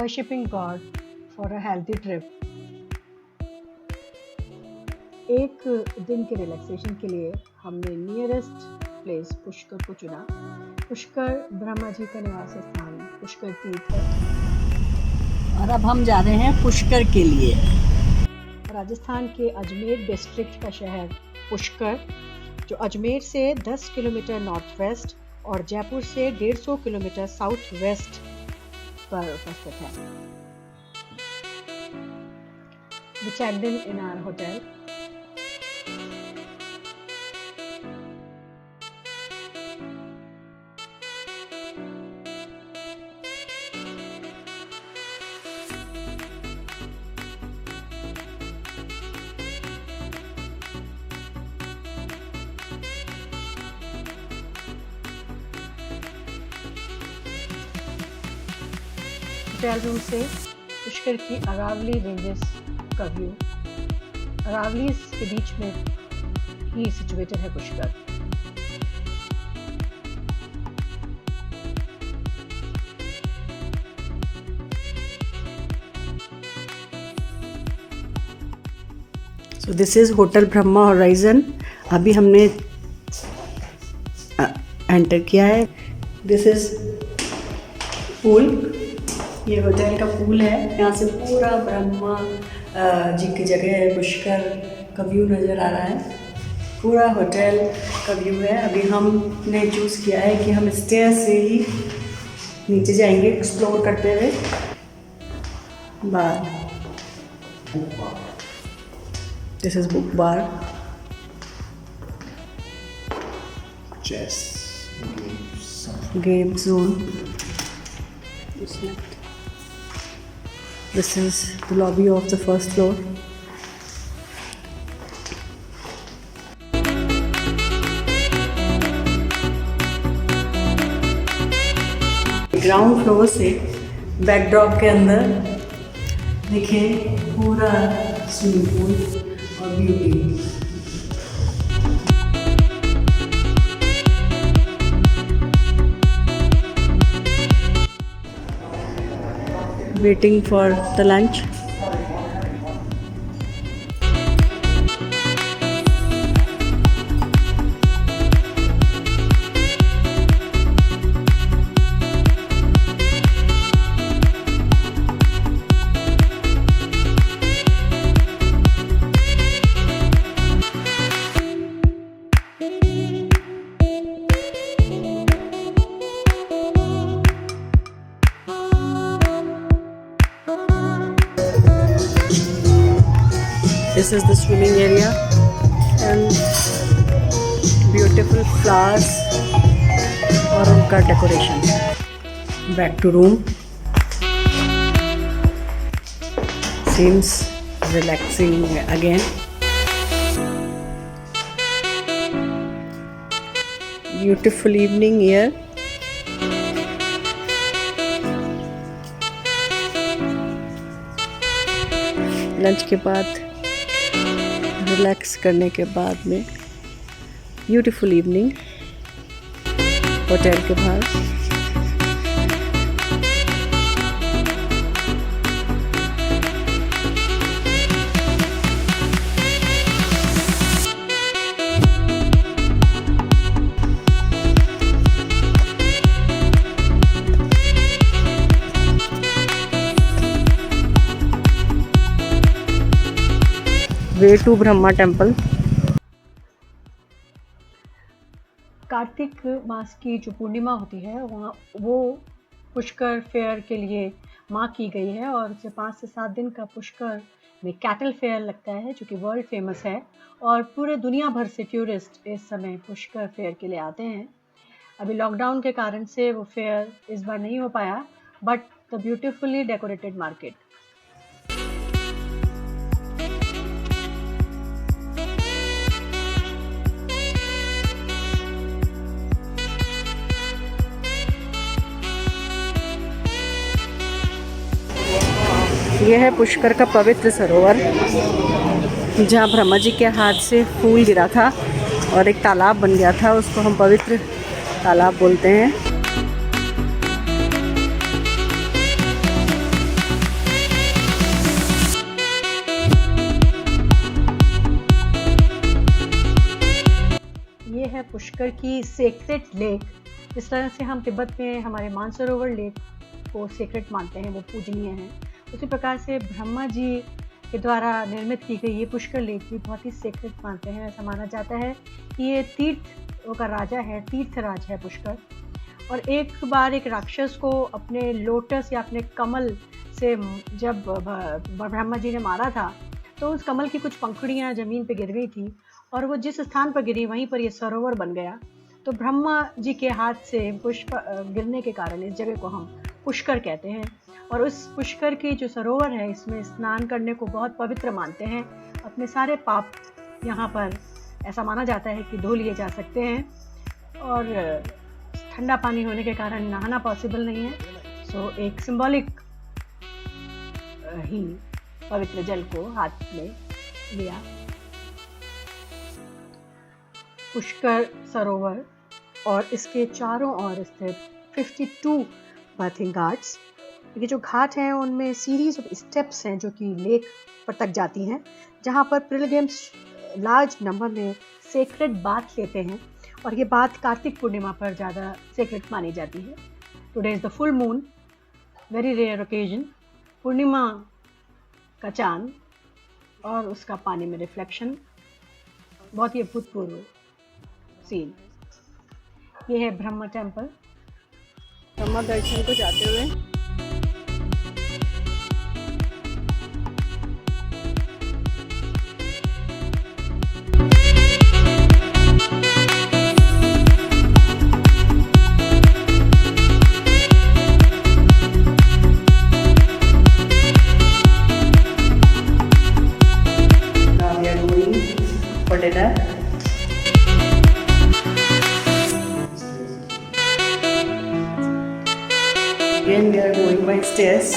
Worshipping God for a healthy trip. एक दिन के रिलैक्सेशन के लिए हमने नियरेस्ट प्लेस पुष्कर को चुना। पुष्कर ब्रह्मा जी का निवास स्थान पुष्कर तीर्थ है और अब हम जा रहे हैं पुष्कर के लिए। राजस्थान के अजमेर डिस्ट्रिक्ट का शहर पुष्कर, जो अजमेर से 10 किलोमीटर नॉर्थ वेस्ट और जयपुर से 150 किलोमीटर साउथ वेस्ट पर उपस्थित है। We checked in our hotel. Hotel room से पुष्कर की अरावली रेंजेस का व्यू। अरावलीज के बीच में ही सिचुएटेड है Pushkar. So this is hotel Brahma horizon. अभी हमने एंटर किया है। दिस इज पूल, ये होटल का पूल है। यहाँ से पूरा ब्रह्मा जी की जगह है पुष्कर का व्यू नज़र आ रहा है। पूरा होटल का व्यू है। अभी हमने चूज़ किया है कि हम स्टेयर से ही नीचे जाएंगे एक्सप्लोर करते हुए। Bar, this is book bar, chess, game zone. This is the lobby of the first floor. Ground floor से बैकड्रॉप के अंदर देखें पूरा स्विमिंग पूल और beauty. Waiting for the lunch. This is the swimming area and beautiful flowers और उनका decoration. Back to room. Seems relaxing again. Beautiful evening here. Lunch के बाद रिलैक्स करने के बाद में ब्यूटीफुल इवनिंग होटल के बाहर। Way to Brahma temple. Kartik मास की जो पूर्णिमा होती है वहाँ वो पुष्कर फेयर के लिए मार्क की गई है और इसे 5 से 7 दिन का पुष्कर में कैटल फेयर लगता है, जो कि वर्ल्ड फेमस है और पूरे दुनिया भर से टूरिस्ट इस समय पुष्कर फेयर के लिए आते हैं। अभी लॉकडाउन के कारण से वो फेयर इस बार नहीं हो पाया, but the beautifully decorated market. यह है पुष्कर का पवित्र सरोवर, जहाँ ब्रह्मा जी के हाथ से फूल गिरा था और एक तालाब बन गया था। उसको हम पवित्र तालाब बोलते हैं। पुष्कर की सेक्रेट लेक, जिस तरह से हम तिब्बत में हमारे मानसरोवर लेक को सेक्रेट मानते हैं, वो पूजनीय है, उसी प्रकार से ब्रह्मा जी के द्वारा निर्मित की गई ये पुष्कर लेक भी बहुत ही सेक्रेट मानते हैं। ऐसा माना जाता है कि ये तीर्थों का राजा है, तीर्थराज है पुष्कर। और एक बार एक राक्षस को अपने लोटस या अपने कमल से जब ब्रह्मा जी ने मारा था, तो उस कमल की कुछ पंखुड़ियाँ ज़मीन पे गिर गई थी और वो जिस स्थान पर गिरी वहीं पर ये सरोवर बन गया। तो ब्रह्मा जी के हाथ से पुष्प गिरने के कारण इस जगह को हम पुष्कर कहते हैं। और उस पुष्कर की जो सरोवर है, इसमें स्नान करने को बहुत पवित्र मानते हैं। अपने सारे पाप यहाँ पर ऐसा माना जाता है कि धो लिए जा सकते हैं, और ठंडा पानी होने के कारण नहाना पॉसिबल नहीं है। सो एक सिंबॉलिक ही पवित्र जल को हाथ में लिया। पुष्कर सरोवर और इसके चारों ओर स्थित 52 बर्थिंग घाट्स, ये जो घाट हैं उनमें सीरीज ऑफ स्टेप्स हैं जो कि लेक पर तक जाती हैं, जहाँ पर पिलग्रिम्स लार्ज नंबर में सेक्रेट बाथ लेते हैं। और ये बात कार्तिक पूर्णिमा पर ज़्यादा सेक्रेट मानी जाती है। Today is the full moon, very rare occasion, पूर्णिमा का चांद और उसका पानी में रिफ्लेक्शन, बहुत ही अभूतपूर्व सीन। ये है ब्रह्मा टेम्पल। ब्रह्मा दर्शन को जाते हुए for dinner. Again we are going by stairs.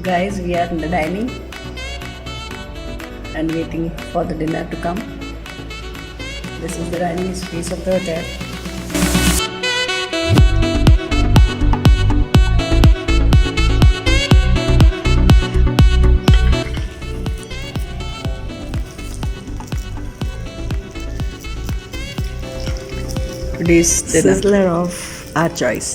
Guys, we are in the dining and waiting for the dinner to come. This is the dining space of the hotel. Today's sizzler of our choice.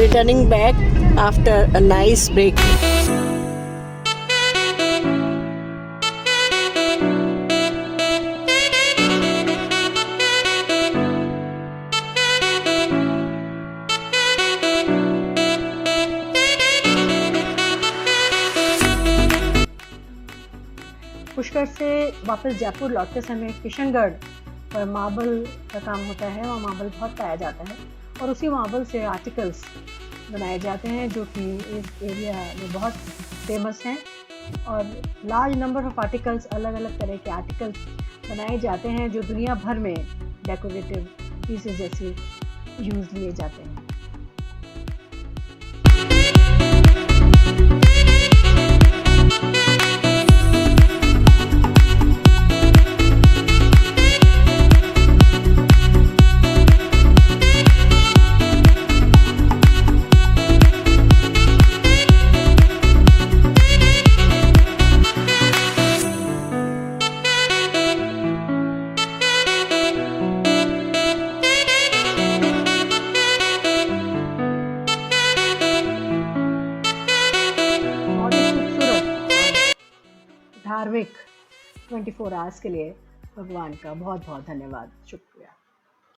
Returning back after a nice break. Pushkar से वापस जयपुर लौटते समय किशनगढ़ पर marble का काम होता है। वहाँ मार्बल बहुत पाया जाता है और उसी मार्बल से आर्टिकल्स बनाए जाते हैं जो कि इस एरिया में बहुत फेमस हैं। और लार्ज नंबर ऑफ आर्टिकल्स, अलग अलग तरह के आर्टिकल्स बनाए जाते हैं जो दुनिया भर में डेकोरेटिव पीसेस जैसे यूज़ लिए जाते हैं। धार्मिक 24 आवर्स के लिए भगवान का बहुत बहुत धन्यवाद, शुक्रिया।